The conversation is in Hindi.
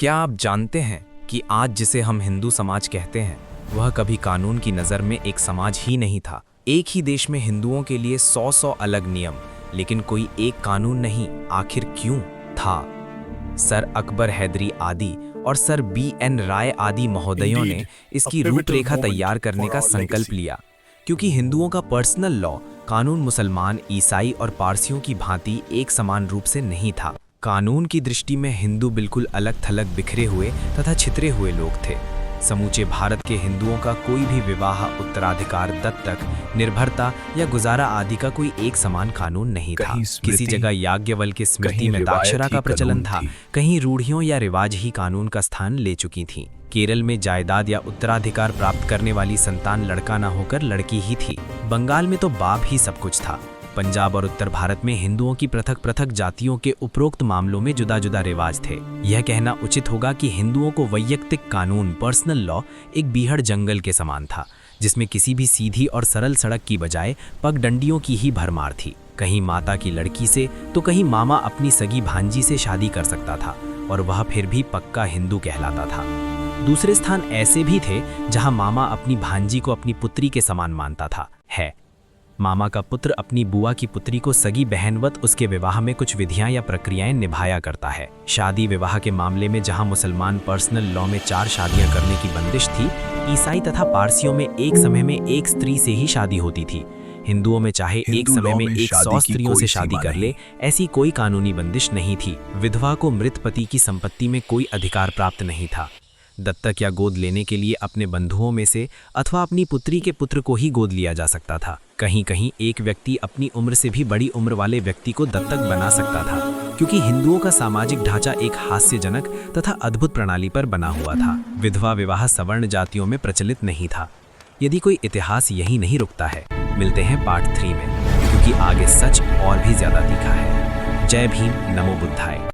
क्या आप जानते हैं कि आज जिसे हम हिंदू समाज कहते हैं वह कभी कानून की नज़र में एक समाज ही नहीं था। एक ही देश में हिंदुओं के लिए 100 अलग नियम, लेकिन कोई एक कानून नहीं। आखिर क्यों था? सर अकबर हैदरी आदि और सर BN राय आदि महोदयों ने इसकी रूपरेखा तैयार करने का संकल्प लिया, क्योंकि हिंदुओं का पर्सनल लॉ कानून मुसलमान, ईसाई और पारसियों की भांति एक समान रूप से नहीं था। कानून की दृष्टि में हिंदू बिल्कुल अलग थलग, बिखरे हुए तथा छितरे हुए लोग थे। समूचे भारत के हिंदुओं का कोई भी विवाह, उत्तराधिकार, दत्तक, निर्भरता या गुजारा आदि का कोई एक समान कानून नहीं था। किसी जगह याज्ञवल्क्य की स्मृति में दाक्षरा का प्रचलन था, कहीं रूढ़ियों या रिवाज ही कानून का स्थान ले चुकी थी। केरल में जायदाद या उत्तराधिकार प्राप्त करने वाली संतान लड़का न होकर लड़की ही थी। बंगाल में तो बाप ही सब कुछ था। पंजाब और उत्तर भारत में हिंदुओं की पृथक पृथक जातियों के उपरोक्त मामलों में जुदा जुदा रिवाज थे। यह कहना उचित होगा कि हिंदुओं को वैयक्तिक कानून, पर्सनल लॉ एक बीहड़ जंगल के समान था, जिसमें किसी भी सीधी और सरल सड़क की बजाय पगडंडियों की ही भरमार थी। कहीं माता की लड़की से तो कहीं मामा अपनी सगी भांजी से शादी कर सकता था, और वह फिर भी पक्का हिंदू कहलाता था। दूसरे स्थान ऐसे भी थे जहां मामा अपनी भांजी को अपनी पुत्री के समान मानता था। मामा का पुत्र अपनी बुआ की पुत्री को सगी बहनवत उसके विवाह में कुछ विधियां या प्रक्रियाएं निभाया करता है। शादी विवाह के मामले में जहां मुसलमान पर्सनल लॉ में 4 शादियां करने की बंदिश थी, ईसाई तथा पारसियों में एक समय में एक स्त्री से ही शादी होती थी। हिंदुओं में चाहे एक समय में 100 स्त्रियों से शादी कर ले, ऐसी कोई कानूनी बंदिश नहीं थी। विधवा को मृत पति की संपत्ति में कोई अधिकार प्राप्त नहीं था। दत्तक या गोद लेने के लिए अपने बंधुओं में से अथवा अपनी पुत्री के पुत्र को ही गोद लिया जा सकता था। कहीं कहीं एक व्यक्ति अपनी उम्र से भी बड़ी उम्र वाले व्यक्ति को दत्तक बना सकता था, क्योंकि हिंदुओं का सामाजिक ढांचा एक हास्यजनक तथा अद्भुत प्रणाली पर बना हुआ था। विधवा विवाह सवर्ण जातियों में प्रचलित नहीं था। यदि कोई इतिहास यही नहीं रुकता है। मिलते हैं पार्ट 3 में, क्योंकि आगे सच और भी ज्यादा तीखा है। जय भीम, नमो बुद्धाय।